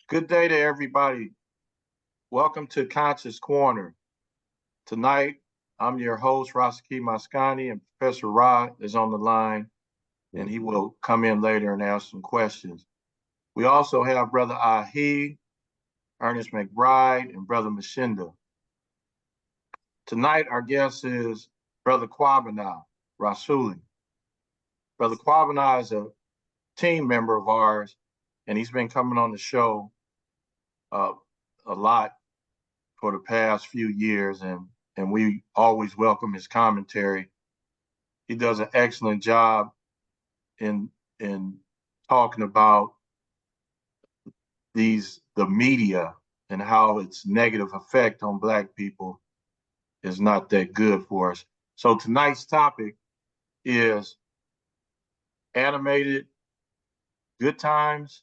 Good day to everybody. Welcome to Conscious Corner. Tonight, I'm your host, Rashaki Maskani, and Professor Rahh is on the line, and he will come in later and ask some questions. We also have Brother Rahh, Ernest McBride, and Brother Mshinda. Tonight, our guest is Brother Kwabena, Rasuli. Brother Kwabena is a team member of ours, and he's been coming on the show a lot for the past few years, and we always welcome his commentary. He does an excellent job in talking about the media and how its negative effect on Black people is not that good for us. So tonight's topic is animated good times,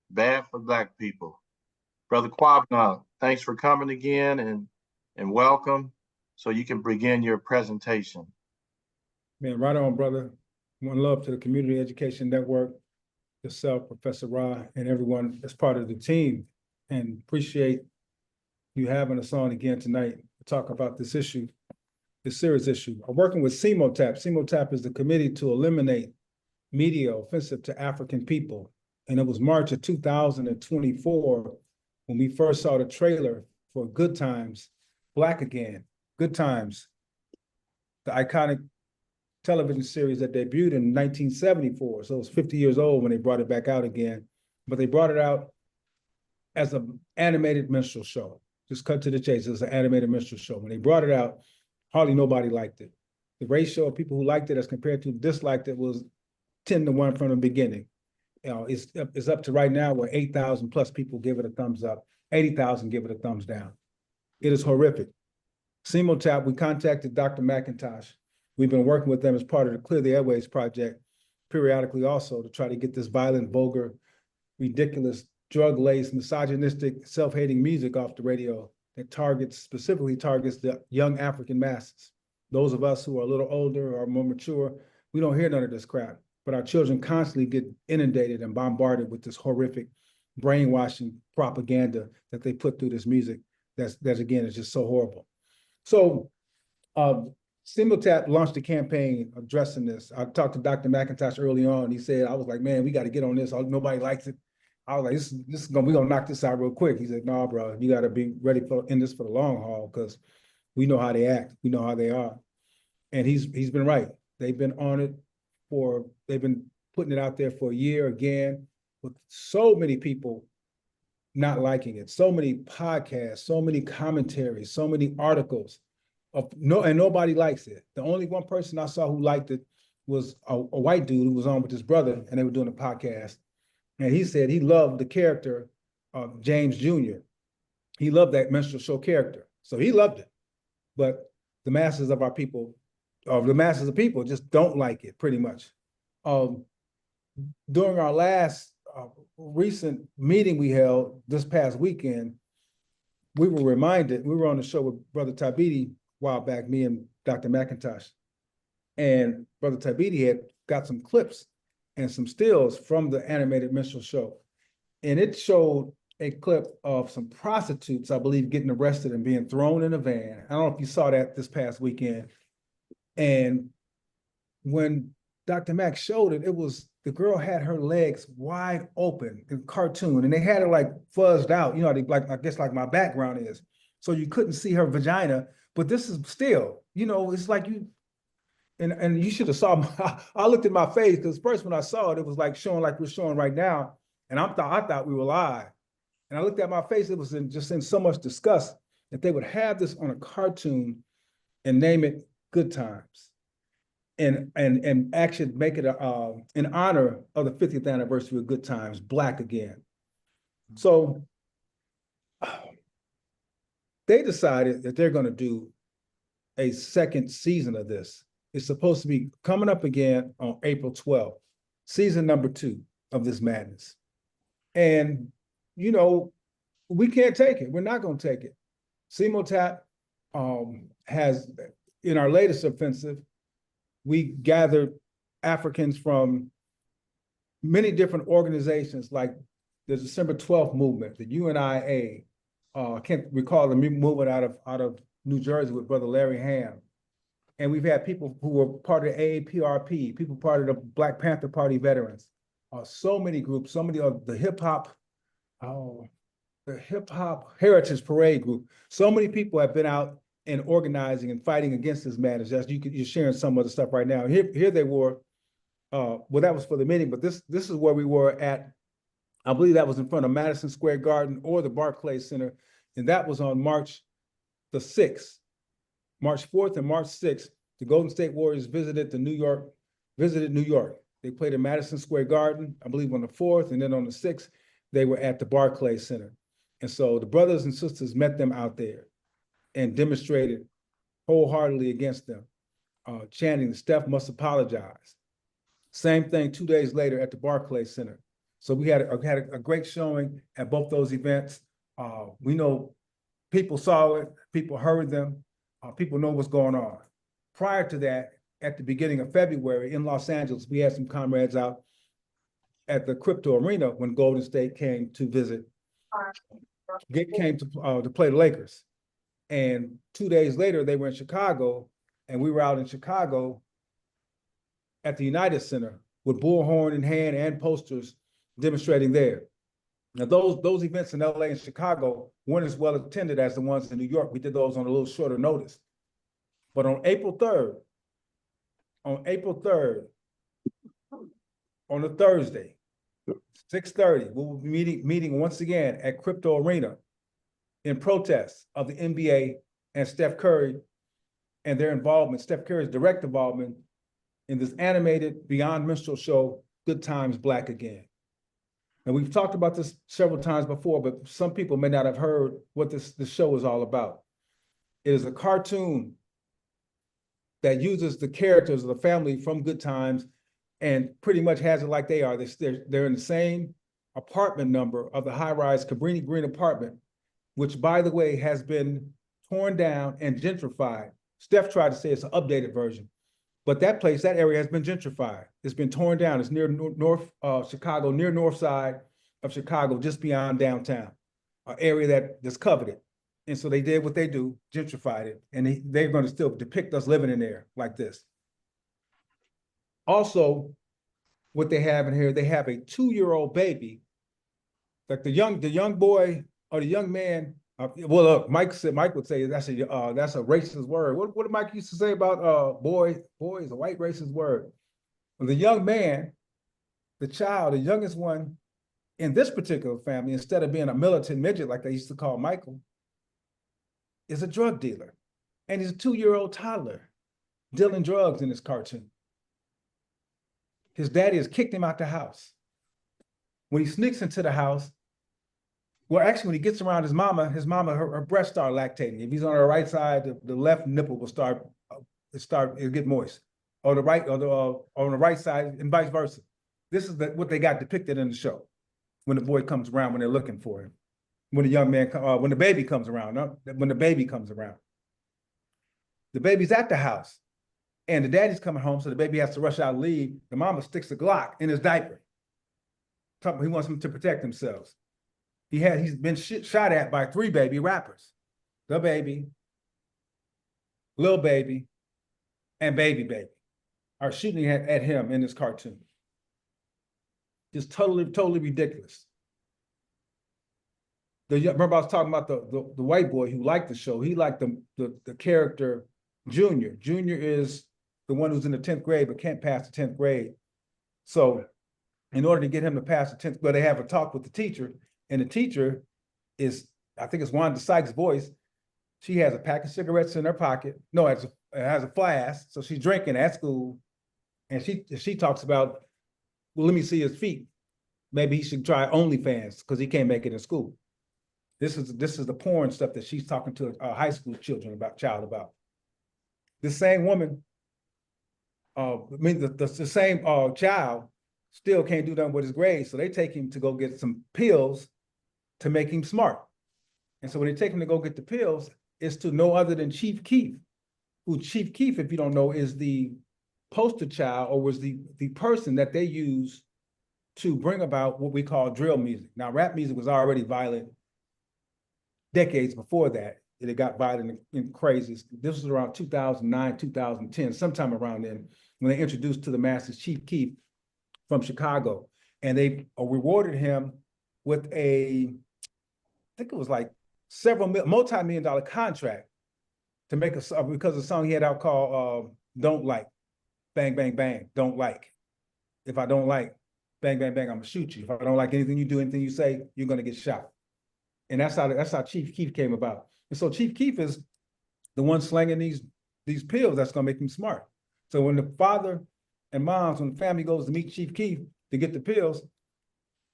bad for Black people. Brother Kwabena, thanks for coming again and welcome. So you can begin your presentation. Man, right on, brother. One love to the Community Education Network, yourself, Professor Rahh, and everyone that's part of the team. And appreciate you having us on again tonight to talk about this issue, this serious issue. I'm working with CMOTAP. CMOTAP is the Committee to Eliminate Media Offensive to African People. And it was March of 2024 when we first saw the trailer for Good Times, Black Again, Good Times, the iconic television series that debuted in 1974. So it was 50 years old when they brought it back out again. But they brought it out as an animated minstrel show. Just cut to the chase, it was an animated minstrel show. When they brought it out, hardly nobody liked it. The ratio of people who liked it as compared to disliked it was 10-1 from the beginning. You know, it's up to right now where 8,000 plus people give it a thumbs up, 80,000 give it a thumbs down. It is horrific. CMOTAP, we contacted Dr. McIntosh. We've been working with them as part of the Clear the Airways project, periodically also to try to get this violent, vulgar, ridiculous, drug-laced, misogynistic, self-hating music off the radio that specifically targets the young African masses. Those of us who are a little older or more mature, we don't hear none of this crap. But our children constantly get inundated and bombarded with this horrific brainwashing propaganda that they put through this music. That's again, is just so horrible. So CMOTAP launched a campaign addressing this. I talked to Dr. McIntosh early on. He said, I was like, man, we got to get on this. Nobody likes it. I was like, we're gonna knock this out real quick. He said, no, bro, you got to be ready in this for the long haul because we know how they act. We know how they are. And he's been right. They've been on it they've been putting it out there for a year again, with so many people not liking it, so many podcasts, so many commentaries, so many articles, and nobody likes it. The only one person I saw who liked it was a white dude who was on with his brother, and they were doing a podcast. And he said he loved the character of James Jr. He loved that minstrel show character. So he loved it. But the masses of people just don't like it, pretty much. During our last recent meeting we held this past weekend, we were reminded, we were on the show with Brother Tabiti a while back, me and Dr. McIntosh. And Brother Tabiti had got some clips and some stills from the animated minstrel show. And it showed a clip of some prostitutes, I believe, getting arrested and being thrown in a van. I don't know if you saw that this past weekend. And when Dr. Mack showed it, the girl had her legs wide open in cartoon, and they had her like fuzzed out, you know, I guess like my background is. So you couldn't see her vagina, but this is still, you know, it's like and you should have saw, I looked at my face, because first when I saw it, it was like showing like we're showing right now, and I thought we were live. And I looked at my face, it was just in so much disgust that they would have this on a cartoon and name it Good Times. And actually make it in honor of the 50th anniversary of Good Times, Black Again. So they decided that they're going to do a second season of this. It's supposed to be coming up again on April 12th, season number 2 of this madness. And, you know, we can't take it. We're not going to take it. CMOTAP has, in our latest offensive, we gathered Africans from many different organizations like the December 12th movement, the UNIA. I can't recall the movement out of New Jersey with Brother Larry Ham. And we've had people who were part of AAPRP, people part of the Black Panther Party veterans. So many groups, so many of the hip hop Heritage Parade group. So many people have been out and organizing and fighting against this madness. As you're sharing some of the stuff right now. Here they were. Well, that was for the meeting, but this is where we were at. I believe that was in front of Madison Square Garden or the Barclays Center, and that was on March the 6th. March 4th and March 6th, the Golden State Warriors visited New York. They played at Madison Square Garden, I believe on the 4th, and then on the 6th, they were at the Barclays Center. And so the brothers and sisters met them out there and demonstrated wholeheartedly against them, chanting, Steph must apologize. Same thing 2 days later at the Barclays Center. So we had a great showing at both those events. We know people saw it, people heard them, people know what's going on. Prior to that, at the beginning of February in Los Angeles, we had some comrades out at the Crypto Arena when Golden State came to visit, came to play the Lakers. And 2 days later, they were in Chicago, and we were out in Chicago at the United Center with bullhorn in hand and posters demonstrating there. Now, those events in LA and Chicago weren't as well attended as the ones in New York. We did those on a little shorter notice. But on April 3rd, on a Thursday, 6:30, we will be meeting once again at Crypto Arena in protest of the NBA and Steph Curry and their involvement, Steph Curry's direct involvement in this animated Beyond Minstrel show, Good Times Black Again. And we've talked about this several times before, but some people may not have heard what this show is all about. It is a cartoon that uses the characters of the family from Good Times and pretty much has it like they are. They're in the same apartment number of the high-rise Cabrini Green apartment, which, by the way, has been torn down and gentrified. Steph tried to say it's an updated version, but that area has been gentrified. It's been torn down. It's near North Chicago, near north side of Chicago, just beyond downtown, an area that's coveted. And so they did what they do, gentrified it, and they're going to still depict us living in there like this. Also, what they have in here, they have a 2-year-old baby, like the young boy or the young man. Well, look, Mike would say that's a racist word. What did Mike used to say about boy? Boy is a white racist word. Well, the young man, the child, the youngest one in this particular family, instead of being a militant midget like they used to call Michael, is a drug dealer. And he's a 2-year-old toddler dealing drugs in this cartoon. His daddy has kicked him out the house. When he sneaks into the house, well, actually, when he gets around his mama, her breasts start lactating. If he's on her right side, the left nipple will it'll get moist. Or the right, or on the right side, and vice versa. This is what they got depicted in the show when the boy comes around, when they're looking for him. When the young man, when the baby comes around, the baby's at the house, and the daddy's coming home, so the baby has to rush out and leave. The mama sticks a Glock in his diaper. He wants him to protect themselves. He's been shot at by 3 baby rappers: the baby, Lil Baby, and Baby Baby are shooting at him in this cartoon. Just totally ridiculous. Remember I was talking about the white boy who liked the show. He liked the character Junior. Junior is the one who's in the 10th grade but can't pass the 10th grade. So in order to get him to pass the 10th grade, they have a talk with the teacher, and the teacher is, I think it's Wanda Sykes' voice. She has a pack of cigarettes in her pocket. No, it has a flask, so she's drinking at school, and she talks about, well, let me see his feet. Maybe he should try OnlyFans because he can't make it in school. This is the porn stuff that she's talking to high school child about. The same woman, the same child still can't do nothing with his grades, so they take him to go get some pills to make him smart. And so when they take him to go get the pills, it's to no other than Chief Keef, who Chief Keef, if you don't know, is the poster child, or was the person that they use to bring about what we call drill music. Now, rap music was already violent decades before that. It got violent and crazy. This was around 2009, 2010, sometime around then, when they introduced to the masses Chief Keef from Chicago. And they rewarded him with I think it was like several multi-million-dollar contract to make a, because of the song he had out called Don't Like, Bang, Bang, Bang, Don't Like. If I don't like, bang, bang, bang, I'm gonna shoot you. If I don't like anything you do, anything you say, you're gonna get shot. And that's how Chief Keef came about. And so Chief Keef is the one slanging these pills that's gonna make him smart. So when the father and moms, when the family goes to meet Chief Keef to get the pills,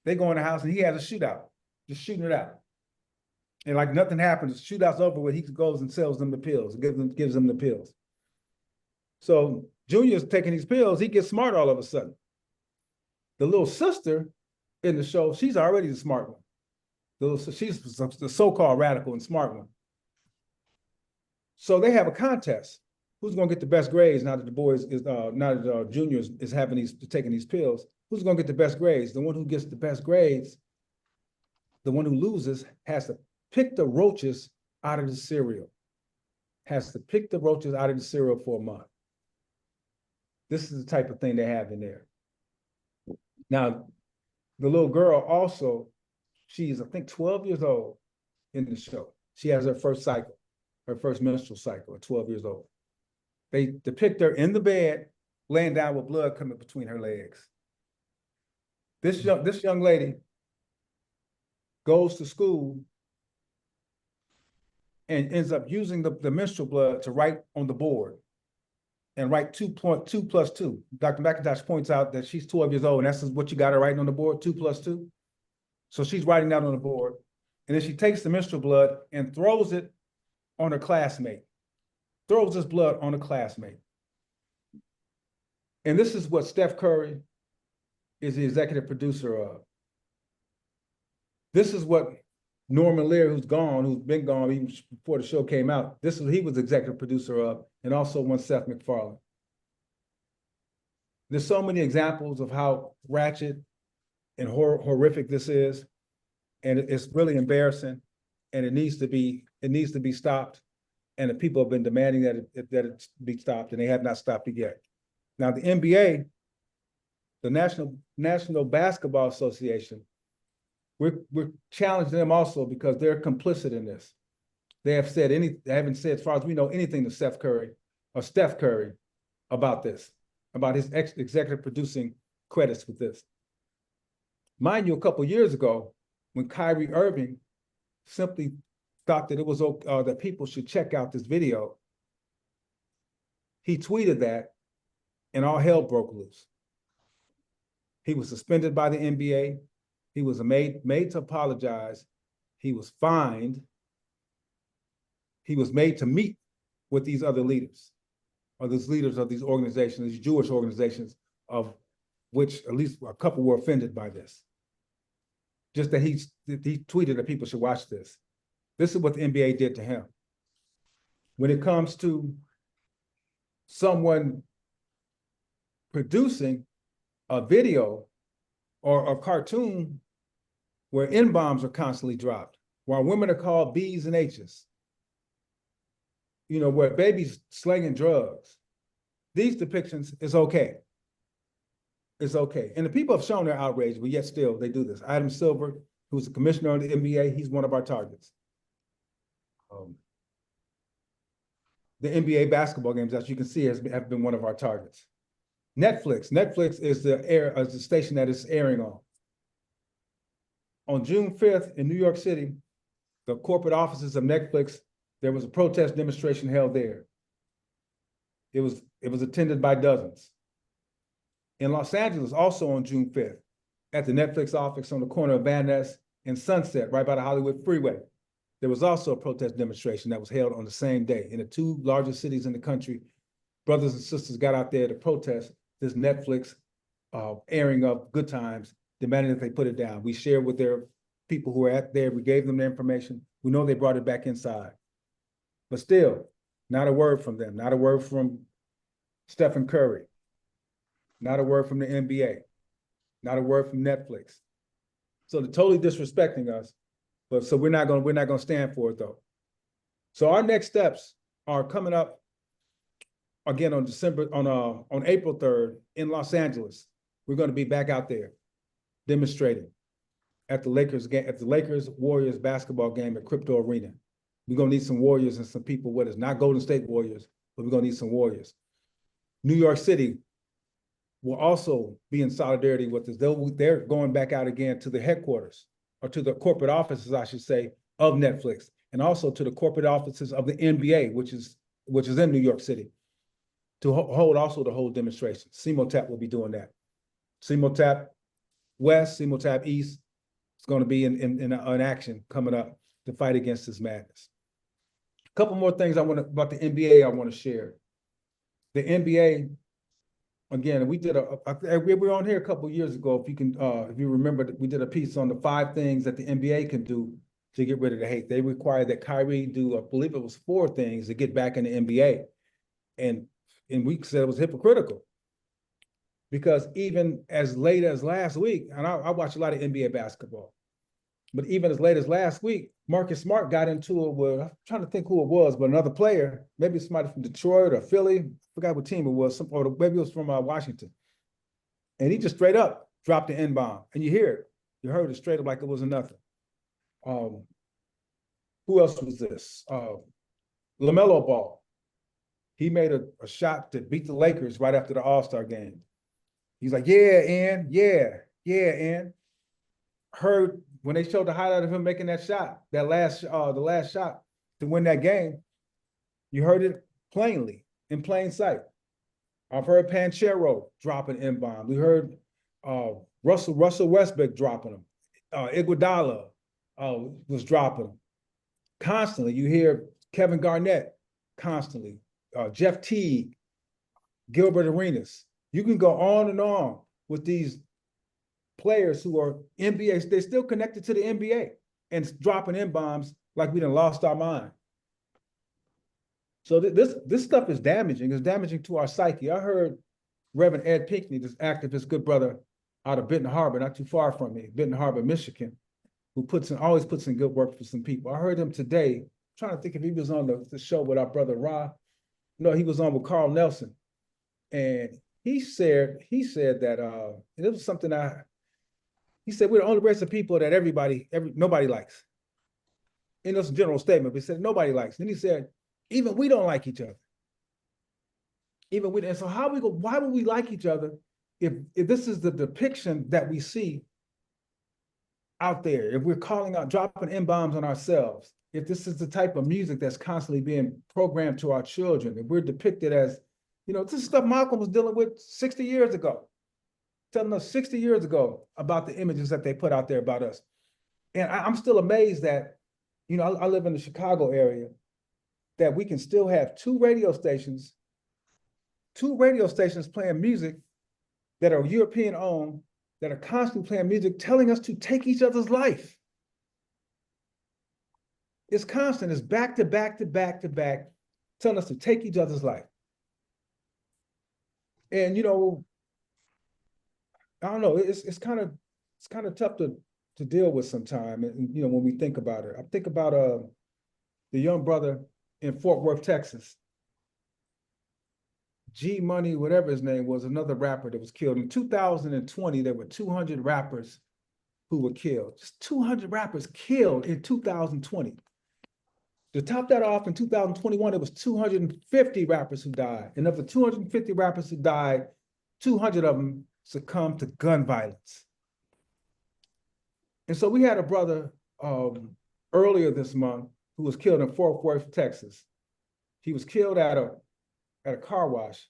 they go in the house and he has a shootout, just shooting it out. And like nothing happens, the shootout's over where he goes and sells them the pills, gives them the pills. So Junior's taking these pills, he gets smart all of a sudden. The little sister in the show, she's already the smart one. She's the so-called radical and smart one. So they have a contest. Who's gonna get the best grades now that the boys is now that Junior is taking these pills? Who's gonna get the best grades? The one who gets the best grades, the one who loses, has to pick the roaches out of the cereal. Has to pick the roaches out of the cereal for a month. This is the type of thing they have in there. Now, the little girl also, she's, I think, 12 years old in the show. She has her first cycle, her first menstrual cycle at 12 years old. They depict her in the bed, laying down with blood coming between her legs. This young lady goes to school and ends up using the menstrual blood to write on the board and write 2.2 plus 2. Dr. McIntosh points out that she's 12 years old, and that's what you got her writing on the board, 2 plus 2. So she's writing that on the board, and then she takes the menstrual blood and throws it on her classmate, throws this blood on a classmate. And this is what Steph Curry is the executive producer of. This is what Norman Lear, who's been gone even before the show came out, this is what he was executive producer of, and also one Seth MacFarlane. There's so many examples of how ratchet and horrific this is, and it's really embarrassing, and it needs to be stopped, and the people have been demanding that it be stopped, and they have not stopped it yet. Now the NBA, the National Basketball Association, we're challenging them also because they're complicit in this. They haven't said, as far as we know, anything to Steph Curry about this, about his executive producing credits with this. Mind you, a couple of years ago, when Kyrie Irving simply thought that it was that people should check out this video, he tweeted that, and all hell broke loose. He was suspended by the NBA. He was made to apologize. He was fined. He was made to meet with these other leaders, or these leaders of these organizations, these Jewish organizations, of which at least a couple were offended by this. Just that he tweeted that people should watch this. This is what the NBA did to him. When it comes to someone producing a video or a cartoon where N-bombs are constantly dropped, while women are called B's and H's, where babies slinging drugs, these depictions is okay. It's okay. And the people have shown their outrage, but yet still they do this. Adam Silver, who's the commissioner of the NBA, he's one of our targets. The NBA basketball games, as you can see, have been one of our targets. Netflix is the station that it's airing on. On June 5th in New York City, the corporate offices of Netflix, there was a protest demonstration held there. It was attended by dozens. In Los Angeles, also on June 5th, at the Netflix office on the corner of Van Ness and Sunset, right by the Hollywood Freeway, there was also a protest demonstration that was held on the same day. In the two largest cities in the country, brothers and sisters got out there to protest this Netflix airing of Good Times, demanding that they put it down. We shared with their people who were at there. We gave them the information. We know they brought it back inside. But still, not a word from them, not a word from Stephen Curry, not a word from the NBA. Not a word from Netflix. So they're totally disrespecting us, but so we're not gonna stand for it though. So our next steps are coming up again on April 3rd in Los Angeles. We're going to be back out there demonstrating at the Lakers Warriors basketball game at Crypto Arena. We're going to need some Warriors and some people with us, not Golden State Warriors, but we're going to need some Warriors. New York City will also be in solidarity with us. They're going back out again to the headquarters, or to the corporate offices, I should say, of Netflix, and also to the corporate offices of the NBA, which is in New York City, to hold demonstration. CMOTAP will be doing that. CMOTAP West, CMOTAP East is going to be in action coming up to fight against this madness. A couple more things about the NBA I want to share. The NBA, again, we were on here a couple of years ago. If you remember, we did a piece on the 5 things that the NBA can do to get rid of the hate. They required that Kyrie do, I believe it was 4 things to get back in the NBA. And we said it was hypocritical. Because even as late as last week, and I watch a lot of NBA basketball, but even as late as last week, Marcus Smart got into it with, I'm trying to think who it was, but another player, maybe somebody from Detroit or Philly, I forgot what team it was, or maybe it was from Washington. And he just straight up dropped the N-bomb. And you hear it. You heard it straight up like it wasn't nothing. Who else was this? LaMelo Ball. He made a shot to beat the Lakers right after the All-Star game. He's like, yeah, Ann, yeah, Ann. Heard when they showed the highlight of him making that shot, the last shot to win that game, you heard it plainly, in plain sight. I've heard Panchero dropping N-bomb. We heard Russell Westbrook dropping them. Iguodala was dropping them. Constantly, you hear Kevin Garnett constantly, Jeff Teague, Gilbert Arenas. You can go on and on with these players who are NBA. They're still connected to the NBA and dropping N-bombs like we done lost our mind. So this stuff is damaging. It's damaging to our psyche. I heard Reverend Ed Pinckney, this activist, good brother out of Benton Harbor, not too far from me, Benton Harbor, Michigan, who always puts in good work for some people. I heard him today, I'm trying to think if he was on the show with our brother Rahh. No, he was on with Carl Nelson. And he said that it was something he said, we're the only race of people that nobody likes. And it's a general statement, but he said nobody likes. Then he said, even we don't like each other. And so why would we like each other if this is the depiction that we see out there, if we're calling out, dropping N-bombs on ourselves, if this is the type of music that's constantly being programmed to our children, if we're depicted as, this is stuff Malcolm was dealing with 60 years ago, telling us 60 years ago about the images that they put out there about us. And I'm still amazed that, I live in the Chicago area, that we can still have two radio stations playing music that are European owned, that are constantly playing music, telling us to take each other's life. It's constant, it's back to back to back to back, telling us to take each other's life. And I don't know, it's kind of tough to deal with sometimes. And when we think about it, I think about the young brother in Fort Worth, Texas. G Money, whatever his name was, another rapper that was killed. In 2020, there were 200 rappers who were killed. Just 200 rappers killed in 2020. To top that off, in 2021, it was 250 rappers who died. And of the 250 rappers who died, 200 of them succumbed to gun violence. And so we had a brother earlier this month who was killed in Fort Worth, Texas. He was killed at a car wash.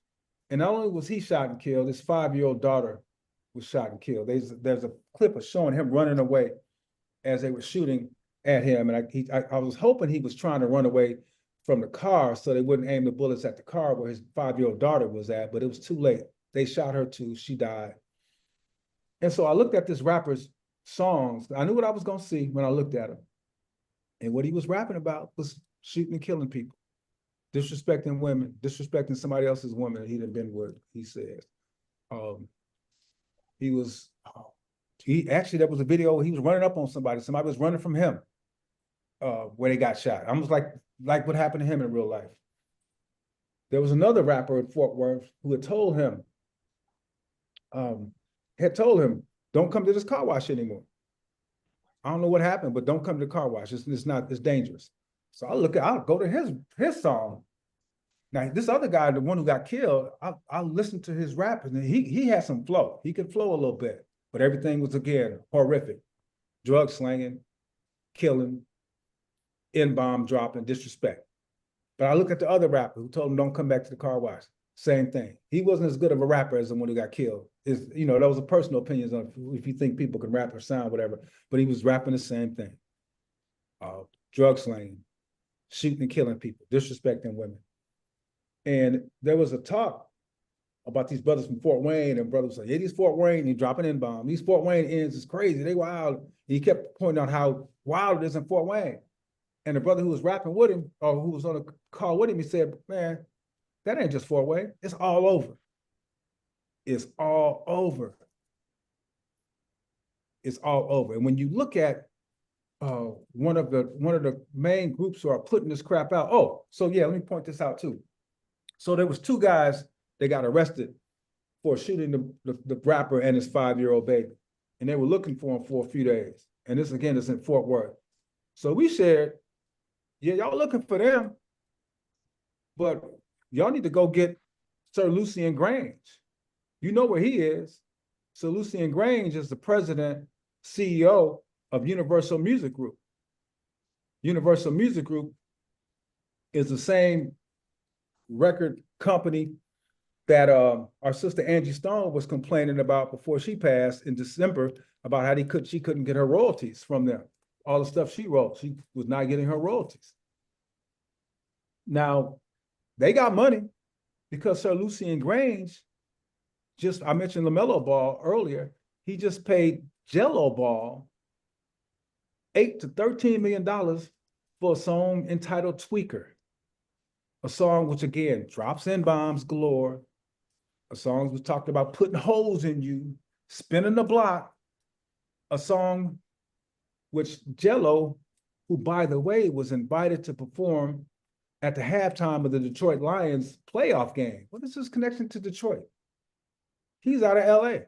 And not only was he shot and killed, his 5-year-old daughter was shot and killed. There's a clip of showing him running away as they were shooting at him. And I was hoping he was trying to run away from the car so they wouldn't aim the bullets at the car where his 5-year-old daughter was at, but it was too late. They shot her too, she died. And so I looked at this rapper's songs. I knew what I was gonna see when I looked at him. And what he was rapping about was shooting and killing people, disrespecting women, disrespecting somebody else's woman that he done been with, he says. There was a video, he was running up on somebody was running from him, where they got shot. Almost like what happened to him in real life. There was another rapper in Fort Worth who had told him, don't come to this car wash anymore. I don't know what happened, but don't come to the car wash. It's dangerous. So I'll go to his song. Now, this other guy, the one who got killed, I listened to his rap, and he had some flow. He could flow a little bit, but everything was, again, horrific. Drug slinging, killing, N-bomb dropping, disrespect. But I look at the other rapper who told him, don't come back to the car wash. Same thing. He wasn't as good of a rapper as the one who got killed. That was a personal opinion on if you think people can rap or sound, whatever. But he was rapping the same thing. Drug slinging, shooting and killing people, disrespecting women. And there was a talk about these brothers from Fort Wayne, and brothers like, yeah, these Fort Wayne, he dropping N-bomb. These Fort Wayne ends is crazy. They wild. And he kept pointing out how wild it is in Fort Wayne. And the brother who was rapping with him, or who was on the call with him, he said, man, that ain't just Fort Wayne. It's all over. It's all over. It's all over. And when you look at one of the main groups who are putting this crap out, let me point this out too. So there was 2 guys that got arrested for shooting the rapper and his 5-year-old baby. And they were looking for him for a few days. And this, again, is in Fort Worth. So we shared, yeah, y'all looking for them, but y'all need to go get Sir Lucian Grange. You know where he is. Sir Lucian Grange is the president, CEO of Universal Music Group. Universal Music Group is the same record company that our sister Angie Stone was complaining about before she passed in December, about how she couldn't get her royalties from them. All the stuff she wrote, she was not getting her royalties. Now, they got money because Sir Lucian Grange, I mentioned LaMelo Ball earlier, he just paid Jello Ball $8 to $13 million for a song entitled Tweaker. A song which, again, drops N-bombs galore. A song which talked about putting holes in you, spinning the block. A song which Jello, who, by the way, was invited to perform at the halftime of the Detroit Lions playoff game. What is his connection to Detroit? He's out of LA.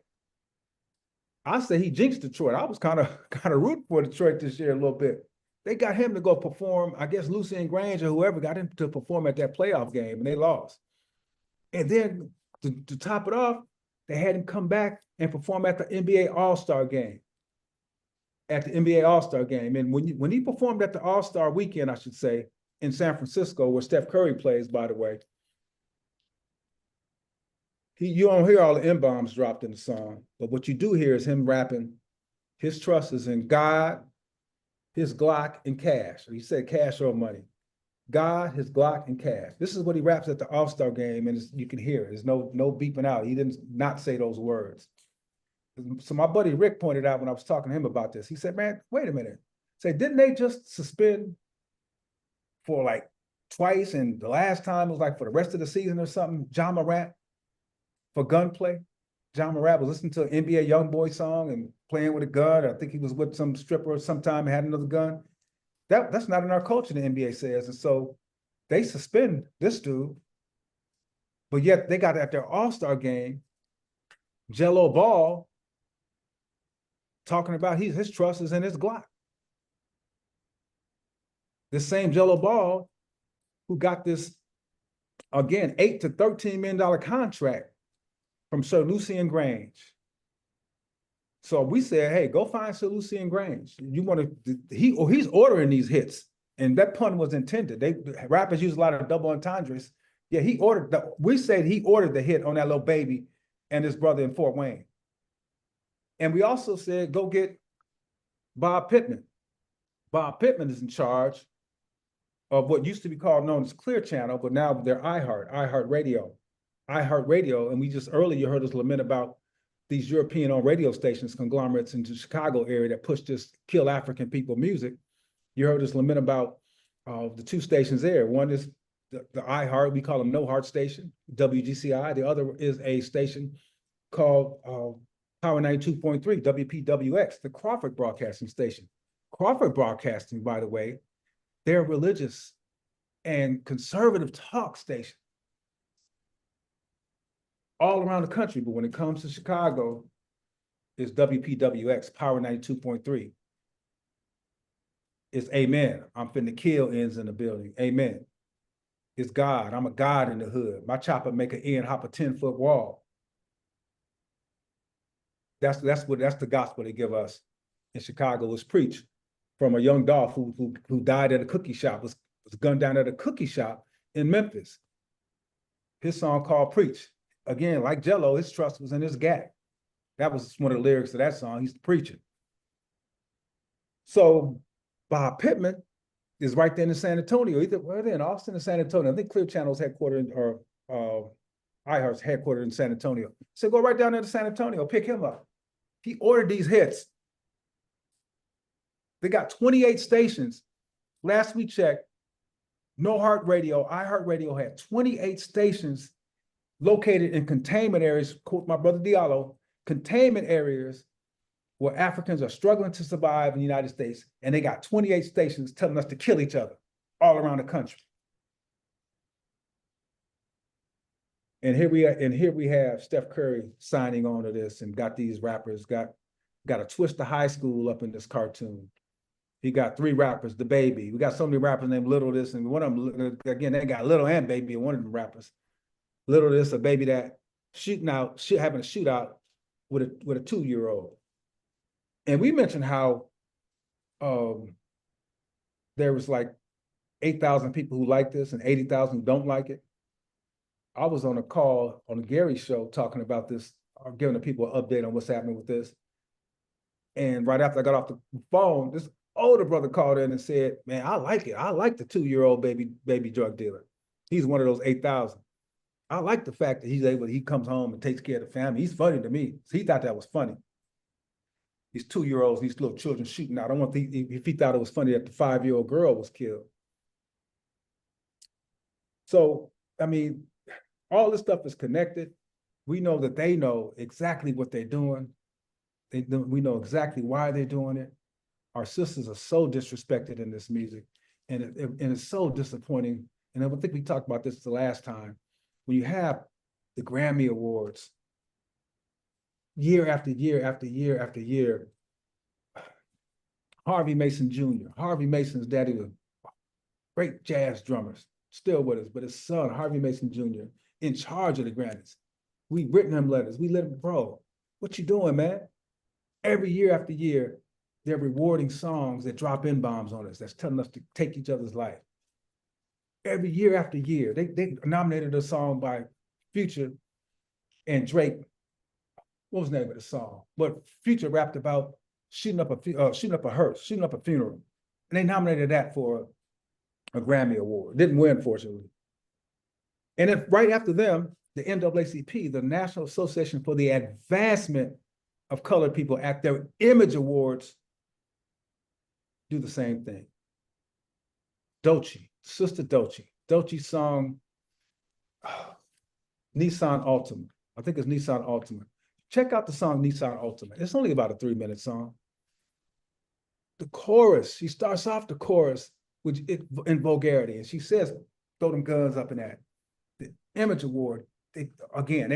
I say he jinxed Detroit. I was kind of rooting for Detroit this year a little bit. They got him to go perform, I guess Lucian Grange or whoever got him to perform at that playoff game, and they lost. And then to top it off, they had him come back and perform at the NBA All-Star game. At the NBA All-Star game. And when he performed at the All-Star weekend, I should say, in San Francisco, where Steph Curry plays, by the way, you don't hear all the N-bombs dropped in the song, but what you do hear is him rapping, his trust is in God, his Glock, and cash. He said cash or money. God, his Glock, and cash. This is what he raps at the All-Star game, and you can hear it. There's no beeping out. He didn't not say those words. So my buddy Rick pointed out when I was talking to him about this, he said, man, wait a minute. Say, didn't they just suspend for like twice, and the last time was like for the rest of the season or something, John Morant for gunplay? John Morant was listening to an NBA YoungBoy song and playing with a gun. I think he was with some stripper sometime and had another gun. That's not in our culture, the NBA says. And so they suspend this dude, but yet they got at their All-Star game, Jello Ball talking about his trust is in his Glock. This same Jello Ball who got this, again, $8 to $13 million contract from Sir Lucian Grange. So we said, hey, go find Sir Lucian Grange. He's ordering these hits. And that pun was intended. Rappers use a lot of double entendres. Yeah, we said he ordered the hit on that little baby and his brother in Fort Wayne. And we also said, go get Bob Pittman. Bob Pittman is in charge of what used to be known as Clear Channel, but now they're iHeartRadio. And we just earlier heard us lament about these European-owned radio stations, conglomerates in the Chicago area that push this kill African people music. You heard us lament about the 2 stations there. One is the iHeart, we call them No Heart station, WGCI. The other is a station called Power 92.3, WPWX, the Crawford Broadcasting Station. Crawford Broadcasting, by the way, they're a religious and conservative talk station all around the country. But when it comes to Chicago, it's WPWX, Power 92.3. It's amen. I'm finna kill ends in the building. Amen. It's God. I'm a God in the hood. My chopper make an end hop a 10-foot wall. That's the gospel they give us in Chicago. Was preached from a young dog who died at a cookie shop, was gunned down at a cookie shop in Memphis. His song called Preach. Again, like Jello, his trust was in his gap. That was one of the lyrics of that song. He's the preacher. So Bob Pittman is right there in San Antonio. Either they're in Austin or San Antonio. I think Clear Channel's headquartered or iHeart's headquartered in San Antonio. So go right down there to San Antonio, pick him up. He ordered these hits. They got 28 stations. Last we checked, No Heart Radio, iHeartRadio had 28 stations located in containment areas, quote my brother Diallo, containment areas where Africans are struggling to survive in the United States, and they got 28 stations telling us to kill each other all around the country. And here we have Steph Curry signing on to this and got these rappers, got a twist of high school up in this cartoon. He got 3 rappers, the baby. We got so many rappers named Little this, and one of them, again, they got Little and Baby, and one of them rappers. Little this, a baby that having a shootout with a 2-year-old. And we mentioned how there was like 8,000 people who like this and 80,000 who don't like it. I was on a call on the Gary show talking about this, giving the people an update on what's happening with this. And right after I got off the phone, this older brother called in and said, man, I like it. I like the 2-year-old baby drug dealer. He's one of those 8,000. I like the fact that he comes home and takes care of the family. He's funny to me. So he thought that was funny. These 2-year-olds, these little children shooting out. I don't want if he thought it was funny that the 5-year-old girl was killed. So, I mean, all this stuff is connected. We know that they know exactly what they're doing. We know exactly why they're doing it. Our sisters are so disrespected in this music, and it's so disappointing. And I think we talked about this the last time. When you have the Grammy Awards, year after year after year after year, Harvey Mason Jr., Harvey Mason's daddy was a great jazz drummer, still with us, but his son, Harvey Mason Jr., in charge of the Grammys. We've written him letters. We let him, bro, what you doing, man? Every year after year, they're rewarding songs that drop N-bombs on us, that's telling us to take each other's life. Every year after year, they nominated a song by Future and Drake. What was the name of the song? But Future rapped about shooting up a hearse, shooting up a funeral. And they nominated that for a Grammy Award. Didn't win, fortunately. And then right after them, the NAACP, the National Association for the Advancement of Colored People, at their Image Awards, do the same thing. Doechii, Sister Doechii. Doechii's song, Nissan Altima. I think it's Nissan Altima. Check out the song Nissan Altima. It's only about a 3-minute song. The chorus, she starts off the chorus in vulgarity, and she says, throw them guns up in that. The Image Award, they're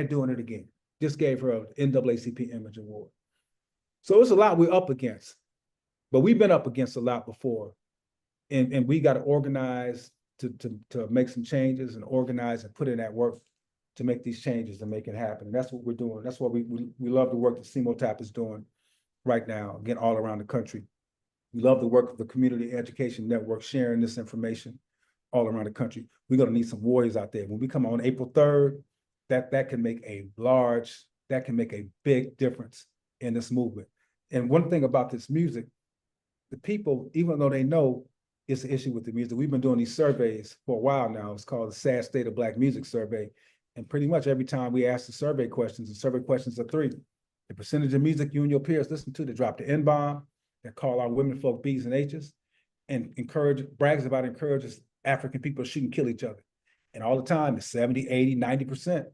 doing it again. Just gave her an NAACP Image Award. So it's a lot we're up against, but we've been up against a lot before. And we got to organize to make some changes and organize and put in that work to make these changes and make it happen. And that's what we're doing. That's why we love the work that CMOTAP is doing right now, again, all around the country. We love the work of the Community Education Network, sharing this information all around the country. We're going to need some warriors out there. When we come on April 3rd, that can make a big difference in this movement. And one thing about this music, the people, even though they know it's an issue with the music, we've been doing these surveys for a while now. It's called the Sad State of Black Music Survey. And pretty much every time we ask the survey questions are 3. The percentage of music you and your peers listen to that drop the N-bomb, that call out women folk B's and H's, and encourages African people to shoot and kill each other. And all the time, it's 70, 80, 90%.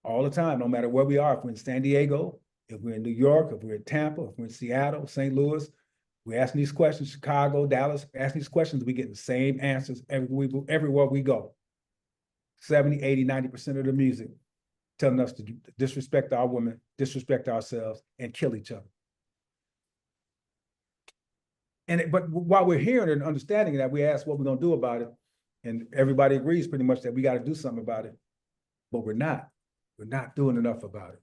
All the time, no matter where we are, if we're in San Diego, If we're in New York, if we're in Tampa, if we're in Seattle, St. Louis, we ask these questions, Chicago, Dallas, ask these questions, we get the same answers everywhere we go. 70, 80, 90% of the music telling us to disrespect our women, disrespect ourselves, and kill each other. But while we're hearing and understanding that, we ask what we're gonna do about it. And everybody agrees pretty much that we gotta do something about it, but we're not doing enough about it.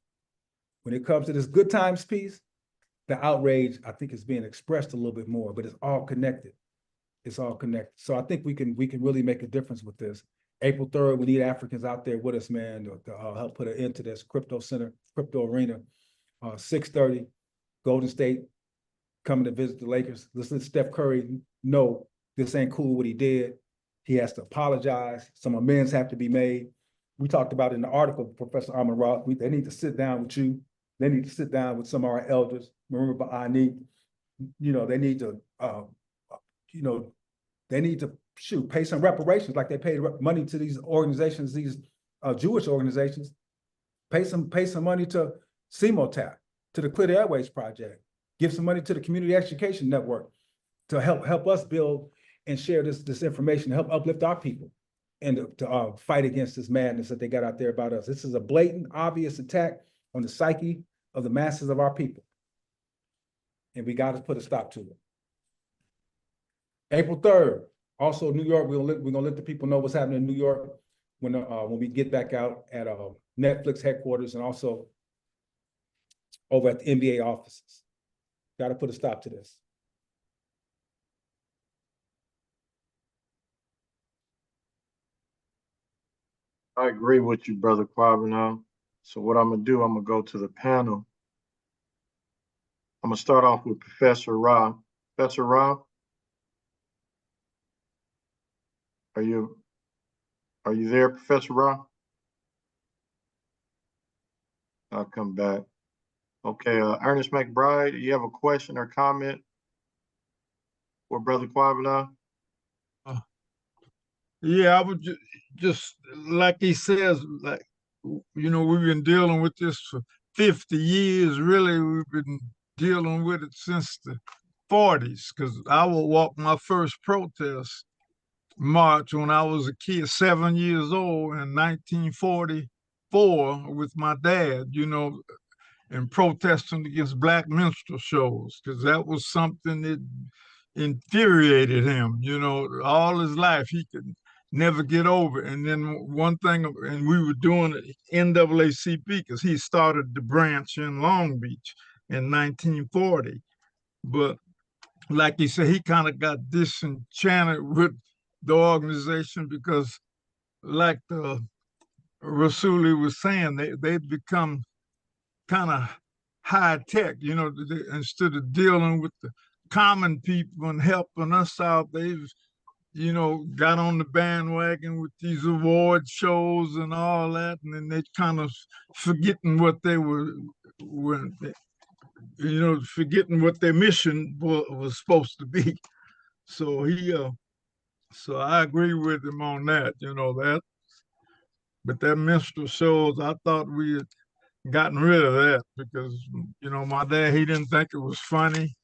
When it comes to this good times piece, the outrage, I think, is being expressed a little bit more, but it's all connected. It's all connected. So I think we can really make a difference with this. April 3rd, we need Africans out there with us, man, to help put an end to this crypto arena. 6:30, Golden State coming to visit the Lakers. Let's let Steph Curry know this ain't cool what he did. He has to apologize. Some amends have to be made. We talked about in the article, Professor Rahh, they need to sit down with you. They need to sit down with some of our elders. Remember, they need to, pay some reparations like they paid money to these organizations, these Jewish organizations. Pay some money to CMOTAP, to the Clear the Airways Project. Give some money to the Community Education Network to help us build and share this information, to help uplift our people and to fight against this madness that they got out there about us. This is a blatant, obvious attack on the psyche of the masses of our people. And we got to put a stop to it. April 3rd, also New York, we're gonna let the people know what's happening in New York when we get back out at Netflix headquarters and also over at the NBA offices. Got to put a stop to this. I agree with you, Brother Kwabena. So what I'm gonna do, I'm gonna go to the panel. I'm gonna start off with Professor Rahh. Professor Rahh, are you there, Professor Rahh? I'll come back. Okay, Ernest McBride, you have a question or comment for Brother Kwabena? Yeah, I would just like he says, like, we've been dealing with this for 50 years. Really, we've been dealing with it since the 40s, because I would walk my first protest march when I was a kid, 7 years old in 1944 with my dad, and protesting against black minstrel shows, because that was something that infuriated him, all his life. He could never get over it. And then one thing, and we were doing it NAACP because he started the branch in Long Beach in 1940. But like he said, he kind of got disenchanted with the organization because, like the Rasuli was saying, they've become kind of high tech, instead of dealing with the common people and helping us out, they've got on the bandwagon with these award shows and all that, and then they kind of forgetting what they were forgetting what their mission was supposed to be. So so I agree with him on that, that. But that minstrel shows, I thought we had gotten rid of that because, my dad, he didn't think it was funny.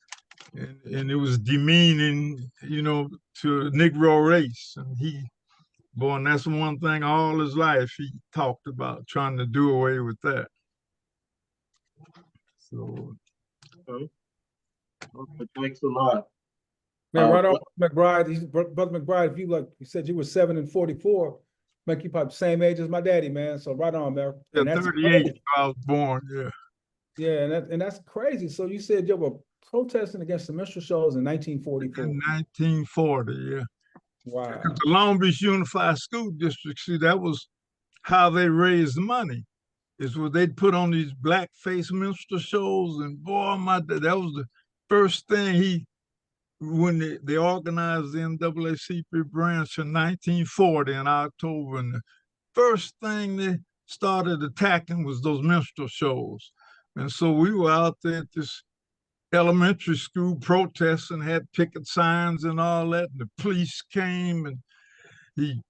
And it was demeaning, to the Negro race. And and that's one thing all his life he talked about, trying to do away with that. So. Okay, thanks a lot. Man, right on, McBride. Brother McBride, if you said you were 7 and 44, make you probably the same age as my daddy, man. So right on, man. Yeah, 38 I was born, yeah. Yeah, and that's crazy. So you said you were protesting against the minstrel shows in 1944. In 1940, yeah. Wow. Because the Long Beach Unified School District, see, that was how they raised money. Is what they'd put on these blackface minstrel shows, and boy, that was the first thing when they organized the NAACP branch in 1940 in October, and the first thing they started attacking was those minstrel shows. And so we were out there at this elementary school protesting, had picket signs and all that, and the police came, and he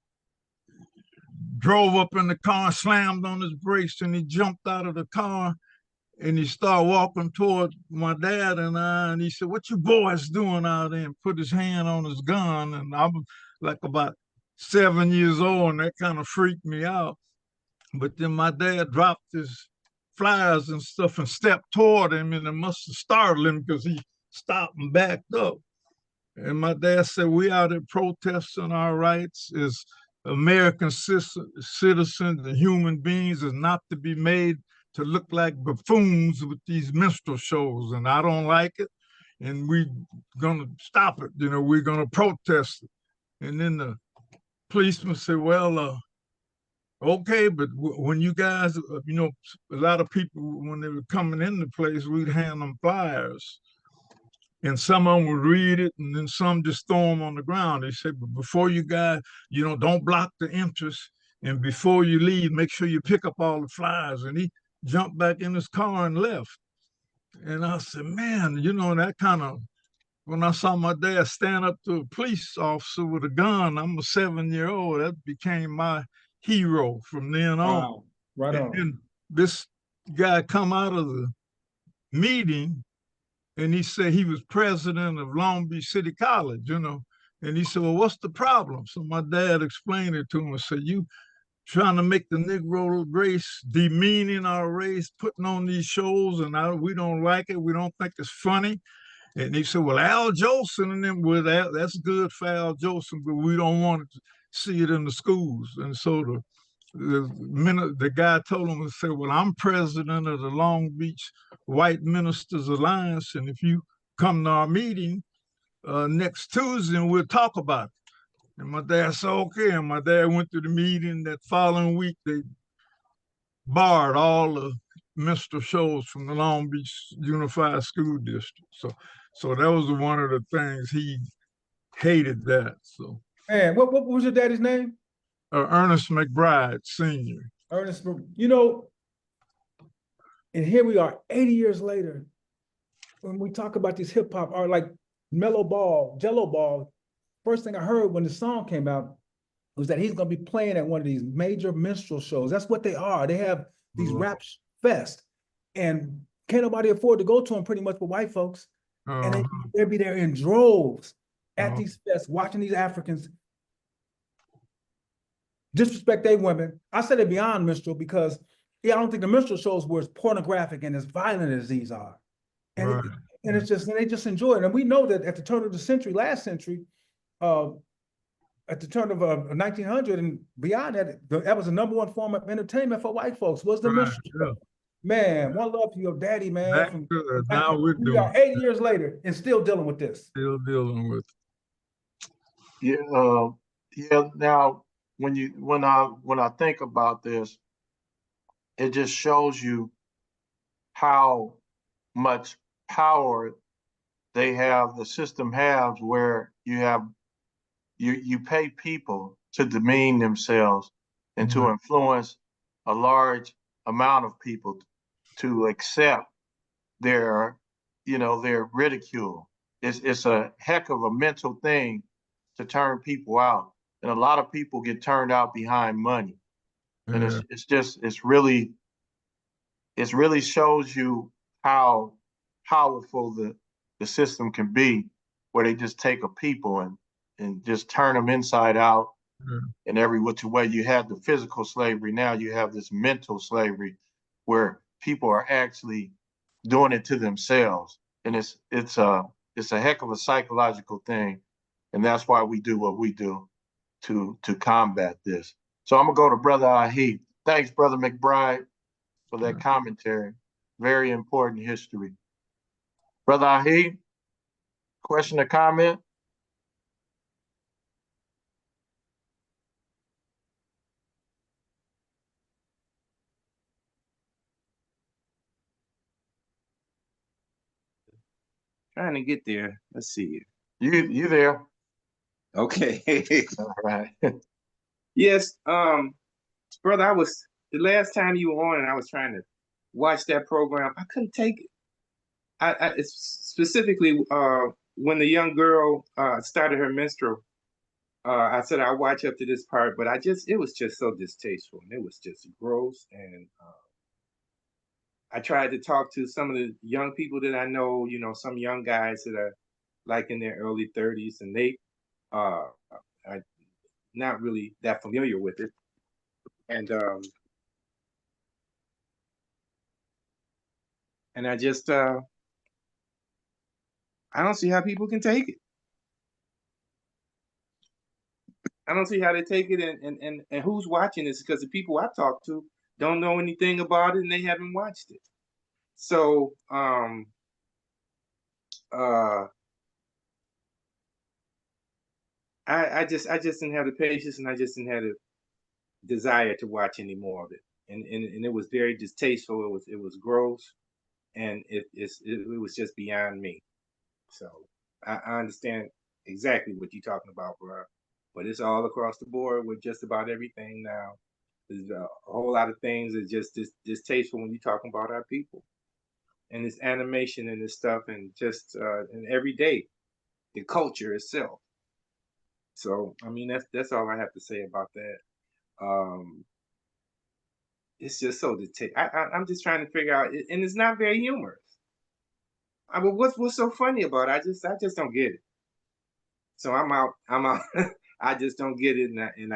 drove up in the car, slammed on his brakes, and he jumped out of the car And he started walking toward my dad and I, and he said, "What you boys doing out there?" And put his hand on his gun. And I was like about 7 years old, and that kind of freaked me out. But then my dad dropped his flyers and stuff and stepped toward him, and it must have startled him because he stopped and backed up. And my dad said, "We out here protesting our rights as American citizens and human beings is not to be made to look like buffoons with these minstrel shows. And I don't like it. And we're going to stop it. You know, we're going to protest it." And then the policeman said, "Well, okay, but when you guys, you know, a lot of people, when they were coming in the place, we'd hand them flyers. And some of them would read it, and then some just throw them on the ground." They said, "But before you guys, you know, don't block the entrance. And before you leave, make sure you pick up all the flyers." And he jumped back in his car and left. And I said, man, you know, that kind of, when I saw my dad stand up to a police officer with a gun, I'm a 7-year-old, that became my hero from then on. Wow. Right And on. then this guy come out of the meeting, and he said he was president of Long Beach City College, you know. And he said, "Well, what's the problem?" So my dad explained it to him and said, "You trying to make the Negro race, demeaning our race, putting on these shows, and we don't like it. We don't think it's funny." And he said, "Well, Al Jolson and them, well, that's good for Al Jolson, but we don't want to see it in the schools." And so the guy told him, and said, "Well, I'm president of the Long Beach White Ministers Alliance, and if you come to our meeting next Tuesday, and we'll talk about it." And my dad said, "Okay." And my dad went to the meeting. That following week, they barred all the minstrel shows from the Long Beach Unified School District. So that was one of the things he hated that. So Man, what was your daddy's name? Ernest McBride Sr. Ernest, you know, and here we are 80 years later, when we talk about these hip hop art, like Mellow Ball, Jello Ball, first thing I heard when the song came out was that he's going to be playing at one of these major minstrel shows. That's what they are. They have these rap fest, and can't nobody afford to go to them pretty much for white folks. And they'd be there in droves at these fests, watching these Africans disrespect their women. I said it beyond minstrel because, yeah, I don't think the minstrel shows were as pornographic and as violent as these are. And, and it's just, and they just enjoy it. And we know that at the turn of the century, last century, at the turn of 1900 and beyond that, that was the #1 form of entertainment for white folks, was the minstrel show. Man, one love to your daddy, man. Now we are 80 years later and still dealing with this. Still dealing with it. Yeah. Now, when I think about this, it just shows you how much power they have. The system has, where you pay people to demean themselves and to influence a large amount of people to accept their ridicule. It's a heck of a mental thing to turn people out. And a lot of people get turned out behind money. And it really shows you how powerful the system can be, where they just take a people and just turn them inside out in every which way. You have the physical slavery, now you have this mental slavery where people are actually doing it to themselves. And it's a heck of a psychological thing. And that's why we do what we do to combat this. So I'm gonna go to Brother Rahh. Thanks, Brother McBride, for that commentary. Very important history. Brother Rahh, question or comment? Trying to get there. Let's see. You there? Okay. All right. Yes, brother, I was the last time you were on, and I was trying to watch that program. I couldn't take it. It's specifically when the young girl started her minstrel. I said I'll watch up to this part, but it was just so distasteful, and it was just gross, and I tried to talk to some of the young people that I know, you know, some young guys that are like in their early 30s, and they are not really that familiar with it. And I just I don't see how people can take it. I don't see how they take it, and who's watching this, because the people I talk to don't know anything about it and they haven't watched it. So I just didn't have the patience, and I just didn't have the desire to watch any more of it. And it was very distasteful. It was gross, and it was just beyond me. So I understand exactly what you're talking about, bro. But it's all across the board with just about everything now. There's a whole lot of things that just distasteful when you're talking about our people. And this animation and this stuff, and just and every day, the culture itself. So I mean, that's all I have to say about that. It's just so I'm just trying to figure out, and it's not very humorous. I mean, what's so funny about it? I just don't get it. So I'm out. I just don't get it, and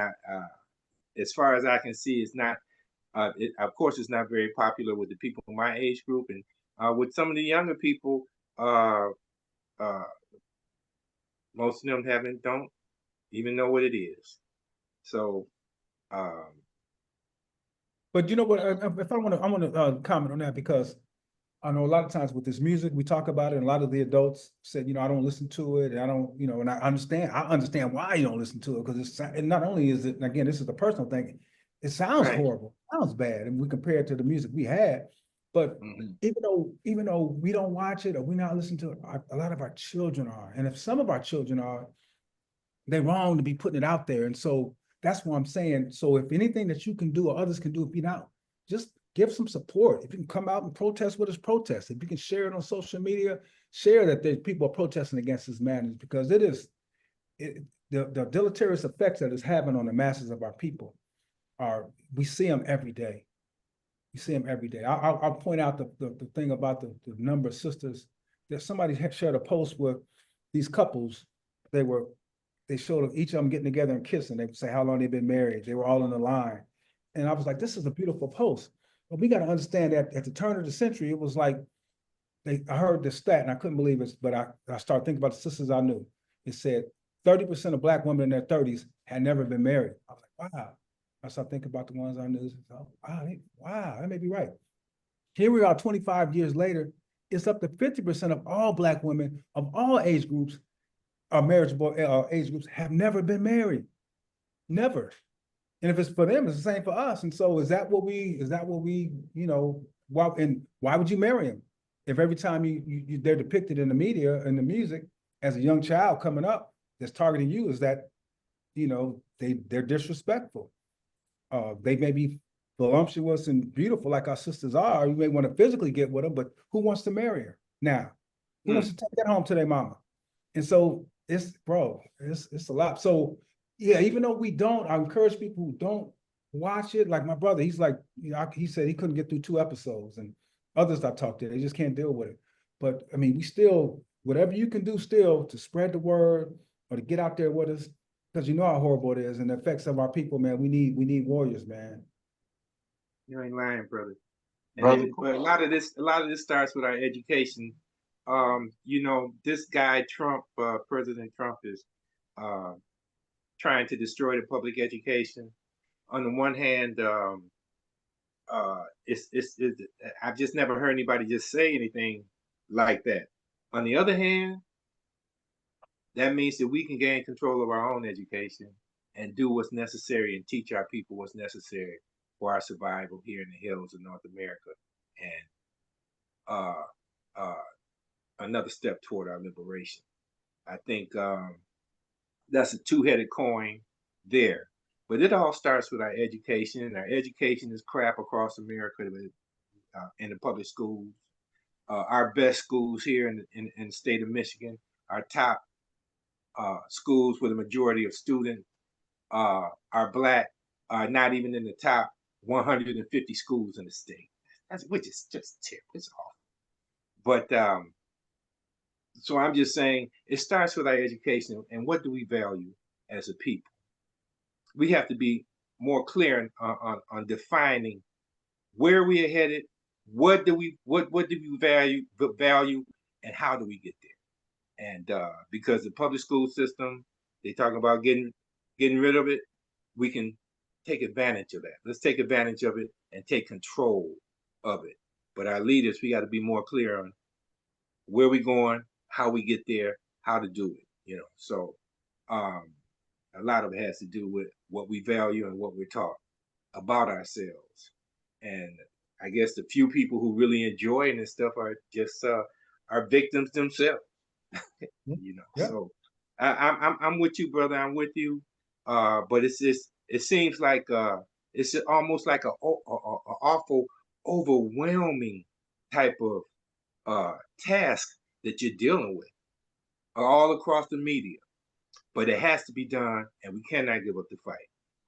as far as I can see, it's not. Of course, it's not very popular with the people in my age group, and with some of the younger people, uh, uh, most of them don't even know what it is. So, But you know what, if I want to comment on that, because I know a lot of times with this music, we talk about it, and a lot of the adults said, you know, I don't listen to it, and I don't, you know, and I understand why you don't listen to it, because it's, and not only is it, and again, this is the personal thing, it sounds right. horrible, sounds bad, and we compare it to the music we had, but even though we don't watch it or we not listen to it, a lot of our children are, and if some of our children are, they're wrong to be putting it out there, and so that's what I'm saying. So if anything that you can do or others can do, if you not, just give some support. If you can come out and protest with us, protest. If you can share it on social media, share that there's people are protesting against this madness, because the deleterious effects that it's having on the masses of our people we see them every day. We see them every day. I'll point out the thing about the number of sisters that somebody had shared a post with these couples. They showed each of them getting together and kissing. They say how long they've been married. They were all in the line. And I was like, this is a beautiful post. But we got to understand that at the turn of the century, it was like, I heard this stat and I couldn't believe it, but I started thinking about the sisters I knew. It said 30% of Black women in their 30s had never been married. I was like, wow. I started thinking about the ones I knew. Wow, that may be right. Here we are 25 years later, it's up to 50% of all Black women of all age groups, marriageable age groups, have never been married. Never. And if it's for them, it's the same for us. And so is that what we, you know, why would you marry them? If every time they're depicted in the media and the music as a young child coming up that's targeting you, is that, you know, they're disrespectful. They may be voluptuous and beautiful like our sisters are. You may want to physically get with them, but who wants to marry her now? Who wants to take that home to their mama? And so it's a lot. So yeah, even though we don't, I encourage people who don't watch it. Like my brother, he's like, you know, he said he couldn't get through 2 episodes, and others I talked to, they just can't deal with it. But I mean, we still, whatever you can do still to spread the word or to get out there with us, because you know how horrible it is and the effects of our people, man. We need warriors, man. You ain't lying, brother. Brother, But a lot of this starts with our education. You know, this guy Trump, President Trump, is trying to destroy the public education. On the one hand, I've just never heard anybody just say anything like that. On the other hand, that means that we can gain control of our own education and do what's necessary and teach our people what's necessary for our survival here in the hills of North America, and another step toward our liberation. I think that's a two-headed coin there. But it all starts with our education, and our education is crap across America in the public schools. Our best schools here in the state of Michigan, our top schools with a majority of students are Black, are not even in the top 150 schools in the state. which is just terrible. It's awful. But so I'm just saying it starts with our education and what do we value as a people. We have to be more clear on defining where we are headed, what do we value, and how do we get there. And because the public school system, they talk about getting rid of it, we can take advantage of that. Let's take advantage of it and take control of it. But our leaders, we got to be more clear on where we're going, how we get there, how to do it. So a lot of it has to do with what we value and what we're taught about ourselves. And I guess the few people who really enjoy this stuff are just are victims themselves. Yeah. So I'm with you, brother. I'm with you. But it seems like it's almost like a awful overwhelming type of task that you're dealing with all across the media. But it has to be done, and we cannot give up the fight.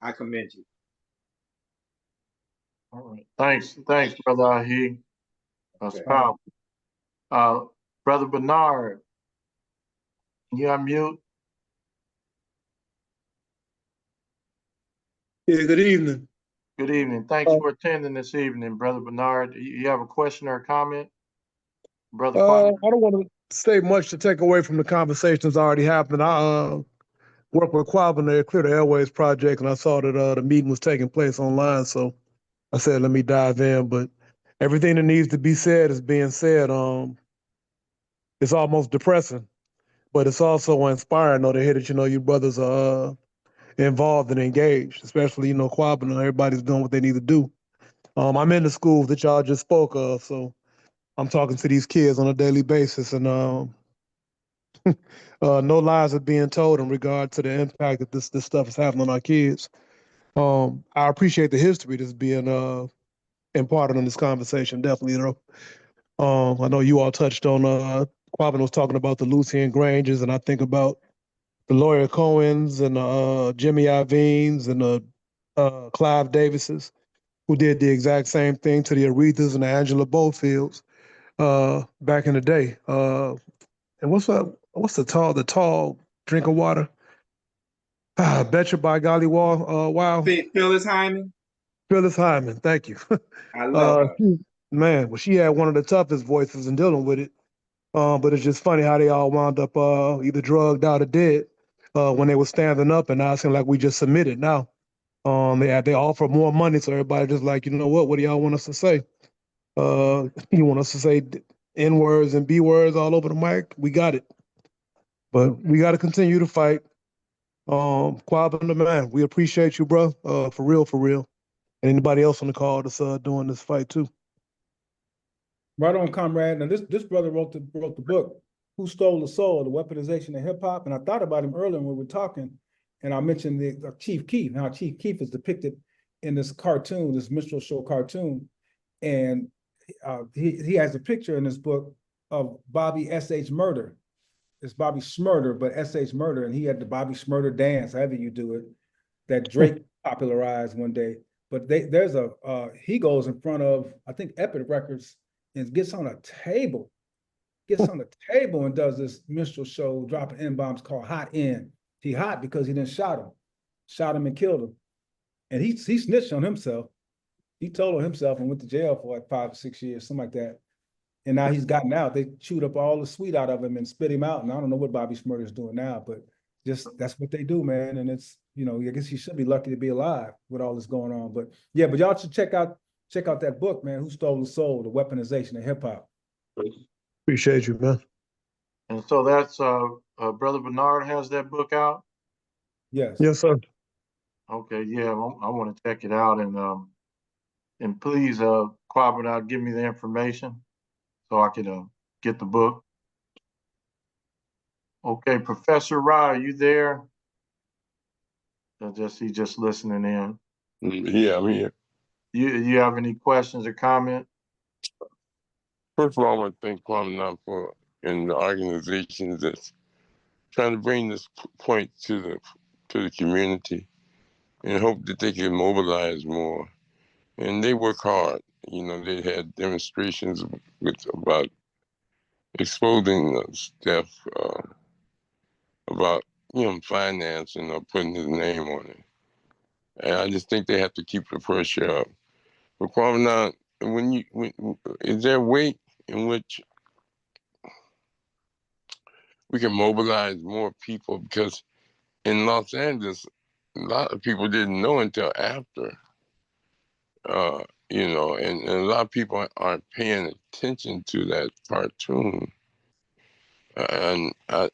I commend you. All right. Thanks, Brother Ahi. That's Okay. powerful. Brother Benard, can you unmute? Yeah, good evening. Good evening. Thanks for attending this evening, Brother Benard. You have a question or a comment? Brother Kwabena? I don't want to say much to take away from the conversations already happened. I work with Kwabena, Clear the Airways project, and I saw that the meeting was taking place online, so I said, let me dive in. But everything that needs to be said is being said. It's almost depressing, but it's also inspiring, though, to hear that, you brothers are involved and engaged, especially, Kwabena. Everybody's doing what they need to do. I'm in the schools that y'all just spoke of, so I'm talking to these kids on a daily basis, and no lies are being told in regard to the impact that this stuff is having on our kids. I appreciate the history that's being imparted in this conversation, definitely, I know you all touched on, Kwabena was talking about the Lucian Granges, and I think about the Lawyer Cohens and Jimmy Ivines and Clive Davises, who did the exact same thing to the Arethas and the Angela Bofields back in the day. And what's the tall drink of water? Betcha by golly, wow. Phyllis Hyman. Phyllis Hyman, thank you. I love her. Man, she had one of the toughest voices in dealing with it. But it's just funny how they all wound up either drugged out or dead when they were standing up, and now it seems like we just submitted now. They offer more money, so everybody just like, what do y'all want us to say? You want us to say N words and B words all over the mic? We got it. But we got to continue to fight. Kwabena, man, we appreciate you, bro. For real, for real. And anybody else on the call that's doing this fight too. Right on, comrade. Now this brother wrote the book, Who Stole the Soul, the Weaponization of Hip Hop. And I thought about him earlier when we were talking, and I mentioned the Chief Keef. Now Chief Keef is depicted in this cartoon, this Minstrel Show cartoon. And he has a picture in this book of Bobby S.H. Murder. It's Bobby Shmurda, but S.H. Murder, and he had the Bobby Shmurda dance, however you do it, that Drake popularized one day. But he goes in front of, I think, Epic Records, and gets on a table, and does this minstrel show, dropping N-bombs called Hot N. He hot because he didn't shot him and killed him. And he snitched on himself. He told on himself and went to jail for like 5 or 6 years, something like that. And now he's gotten out. They chewed up all the sweet out of him and spit him out. And I don't know what Bobby Shmurda is doing now, but just that's what they do, man. And it's, I guess he should be lucky to be alive with all this going on. But yeah, but y'all should check out that book, man. Who Stole the Soul, the Weaponization of Hip Hop. Appreciate you, man. And so that's Brother Benard has that book out? Yes. Yes, sir. Okay, yeah, I want to check it out, and please, Kwabena, give me the information so I can get the book. Okay, Professor Rahh, are you there? He's just listening in. Yeah, I'm here. You have any questions or comment? First of all, I want to thank Kwabena and the organizations that's trying to bring this point to the community, and hope that they can mobilize more. And they work hard. You know, they had demonstrations about exposing Steph about financing or putting his name on it. And I just think they have to keep the pressure up. But Kwabena, is there a way in which we can mobilize more people? Because in Los Angeles, a lot of people didn't know until after, and a lot of people aren't paying attention to that cartoon. And I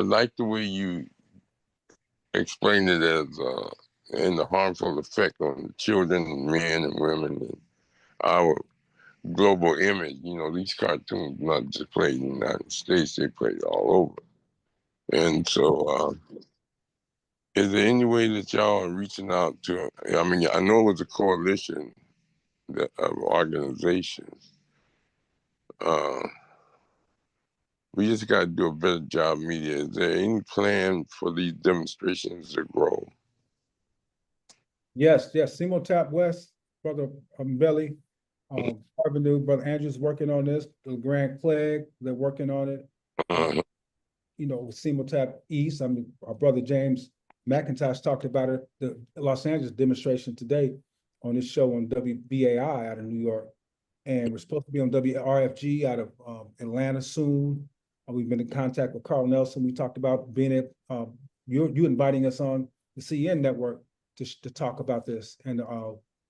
like the way you explained it as in the harmful effect on children, men, and women, and our global image. These cartoons not just played in the United States, they played all over. And so, is there any way that y'all are reaching out to? I mean, I know it was a coalition of organizations. We just got to do a better job, media. Is there any plan for these demonstrations to grow? Yes, Seymour Tap West, Brother Belly, Avenue, Brother Andrew's working on this, the Grand Plague, they're working on it. Seymour Tap East, our brother James McIntosh talked about it, the Los Angeles demonstration today on this show on WBAI out of New York. And we're supposed to be on WRFG out of Atlanta soon. We've been in contact with Carl Nelson. We talked about being at, you inviting us on the CN network to talk about this and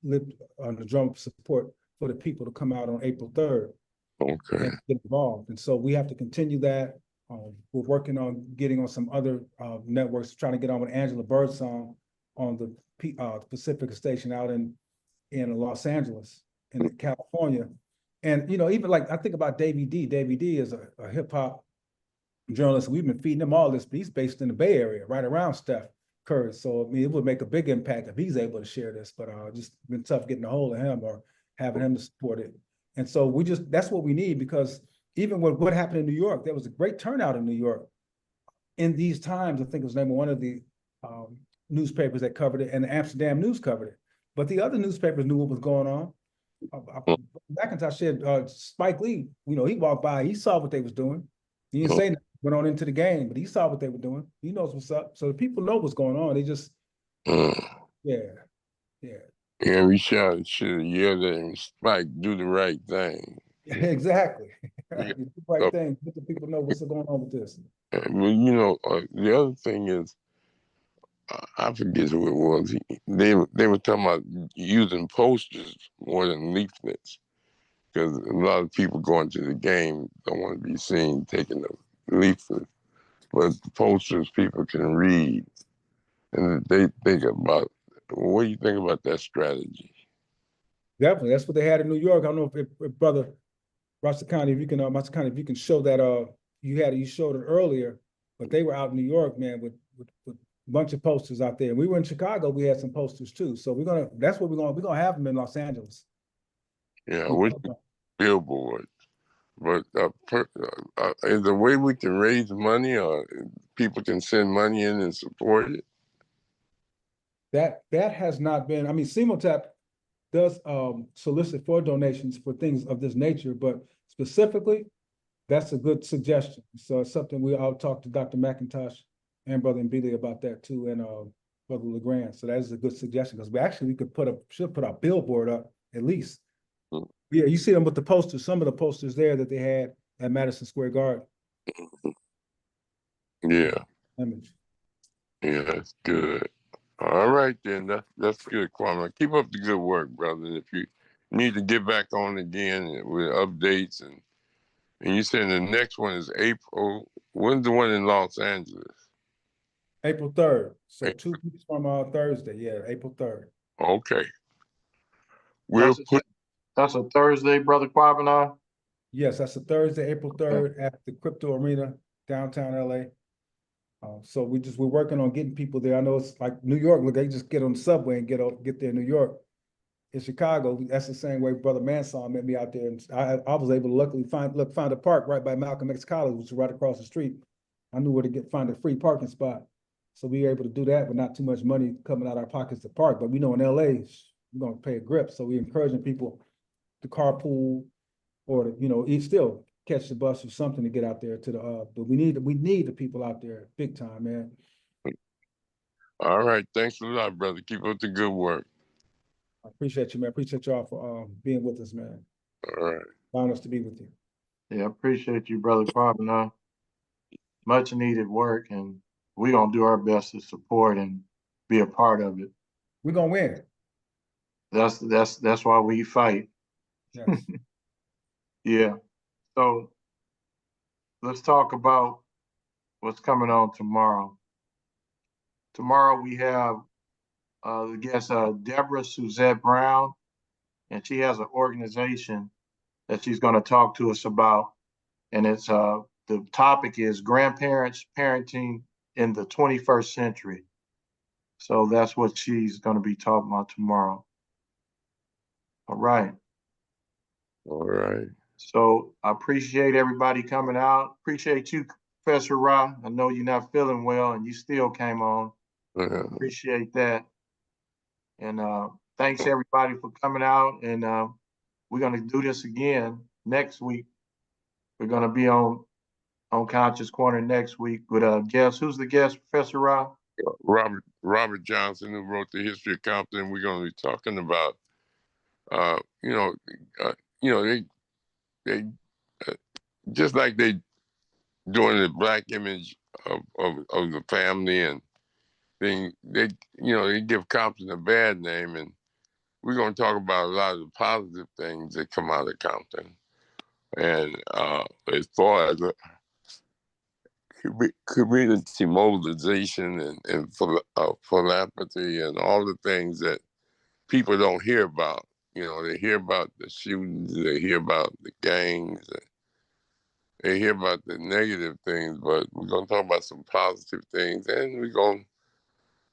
live on the drum support for the people to come out on April 3rd. Okay. And get involved. And so we have to continue that. We're working on getting on some other networks, trying to get on with Angela Birdsong on the Pacifica station out in Los Angeles, in California. And, even like I think about Davey D. Davey D is a hip hop journalist. We've been feeding him all this, but he's based in the Bay Area, right around Steph Curry. So, it would make a big impact if he's able to share this, but just been tough getting a hold of him or having him to support it. And so that's what we need, because even with what happened in New York, there was a great turnout in New York in these times. I think it was named one of the newspapers that covered it, and the Amsterdam News covered it. But the other newspapers knew what was going on. McIntosh said Spike Lee, he walked by, he saw what they was doing. He didn't say nothing, went on into the game, but he saw what they were doing. He knows what's up. So the people know what's going on. They just, Yeah, we should have yelled at him, Spike, do the right thing. Exactly. Do the right thing. Let the people know what's going on with this. Well, the other thing is, I forget who it was. They were talking about using posters more than leaflets, because a lot of people going to the game don't want to be seen taking the leaflet, but the posters people can read, and they think about. What do you think about that strategy? Definitely, that's what they had in New York. I don't know if Brother Rashaki, if you can show that. You showed it earlier, but they were out in New York, man, with a bunch of posters out there. We were in Chicago. We had some posters too. So we're gonna have them in Los Angeles. Yeah, with billboard. But is there a way we can raise money, or people can send money in and support it? That has not been. Simultap does solicit for donations for things of this nature, but specifically, that's a good suggestion. So it's something I'll talk to Dr. McIntosh and Brother Mbili about that too, and Brother LeGrand. So that is a good suggestion, because we should put our billboard up at least. Yeah, you see them with the posters, some of the posters there that they had at Madison Square Garden. Yeah. Image. Yeah, that's good. All right, then. That's good, Kwame. Keep up the good work, brother. If you need to get back on again with updates, and you said the next one is April. When's the one in Los Angeles? April 3rd. So 2 weeks from Thursday. Yeah, April 3rd. Okay. That's a Thursday, Brother Kwabena? Yes, that's a Thursday, April 3rd at the Crypto Arena, downtown LA. So we're working on getting people there. I know it's like New York, look, they just get on the subway and get there in New York. In Chicago, that's the same way Brother Manson met me out there. And I was able to luckily find a park right by Malcolm X College, which is right across the street. I knew where to find a free parking spot. So we were able to do that, but not too much money coming out of our pockets to park. But we know in LA, we're gonna pay a grip. So we're encouraging people to carpool or to, you know, still catch the bus or something to get out there to the, but we need the people out there big time, man. All right. Thanks a lot, brother. Keep up the good work. I appreciate you, man. Appreciate y'all for being with us, man. All right. Allowing us to be with you. Yeah, I appreciate you, Brother Kwabena. Much needed work, and we're gonna do our best to support and be a part of it. We're gonna win. That's why we fight. Yes. Yeah. So let's talk about what's coming on tomorrow. Tomorrow we have the guest Deborah Suzette Brown, and she has an organization that she's going to talk to us about, and it's the topic is grandparents parenting in the 21st century. So that's what she's going to be talking about tomorrow. All right. All right. So I appreciate everybody coming out. Appreciate you, Professor Rahh. I know you're not feeling well and you still came on. Appreciate that. And thanks everybody for coming out. And we're going to do this again next week. We're going to be on Conscious Corner next week with a guest. Who's the guest, Professor Rahh? Robert Johnson, who wrote the history of Compton. We're going to be talking about, they just like they doing the black image of the family, and they give Compton a bad name, and we're going to talk about a lot of the positive things that come out of Compton, and as far as community mobilization and philanthropy and all the things that people don't hear about. You know, they hear about the shootings, they hear about the gangs, they hear about the negative things, but we're going to talk about some positive things, and we're going to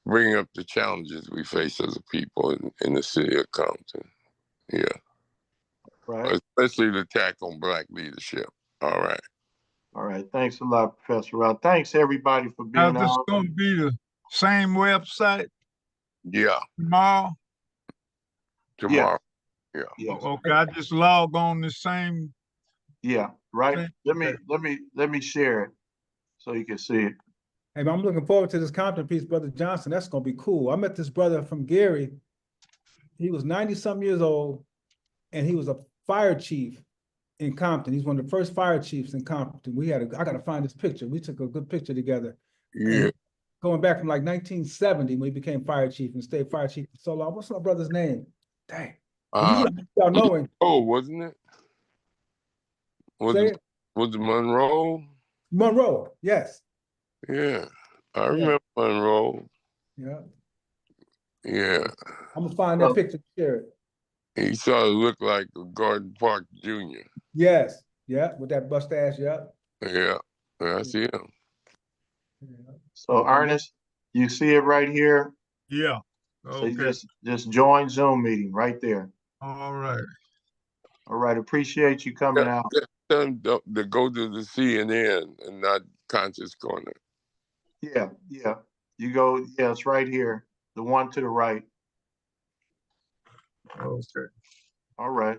bring up the challenges we face as a people in the city of Compton. Yeah. Right. Especially the attack on black leadership. All right. All right. Thanks a lot, Professor Rahh. Thanks everybody for Now, being this out. going to be the same website Yeah. tomorrow? Tomorrow. Yeah. Yes. Okay, I just log on the same. Yeah. Right. Okay. Let me share it so you can see it. Hey, I'm looking forward to this Compton piece, Brother Johnson. That's gonna be cool. I met this brother from Gary. He was 90-something years old, and he was a fire chief in Compton. He's one of the first fire chiefs in Compton. I gotta find this picture. We took a good picture together. Yeah. Going back from like 1970 when he became fire chief and stayed fire chief for so long. What's my brother's name? Dang. Y'all know him. Oh, wasn't it? Was it Monroe? Monroe, yes. Yeah. I remember Monroe. Yeah. Yeah. I'm gonna find that picture and share it. He sort of looked like Gordon Park Jr. Yes. Yeah, with that mustache, yeah. Yeah. I see him. Yeah. So Ernest, you see it right here. Yeah. So Okay. you just join Zoom meeting right there. All right. All right. Appreciate you coming out. Tell him to go to the CNN and not Conscious Corner. Yeah. Yeah. You go. Yeah, it's right here. The one to the right. Okay. All right.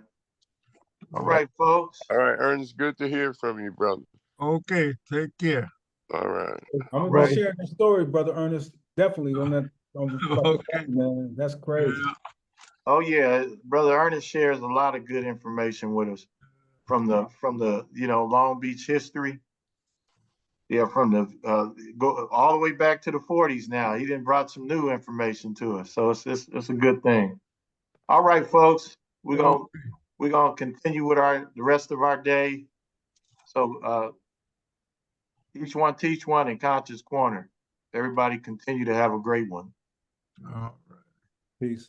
All right, folks. All right, Ernest, good to hear from you, brother. Okay. Take care. All right. I'm gonna be sharing the story, Brother Ernest. Definitely on that. Okay. Man, that's crazy. Yeah. Oh yeah, Brother Ernest shares a lot of good information with us from the Long Beach history. Yeah, from the go all the way back to the 40s now. He done brought some new information to us. So it's a good thing. All right, folks. We're gonna continue with the rest of our day. So each one teach one in Conscious Corner. Everybody continue to have a great one. All right. Peace.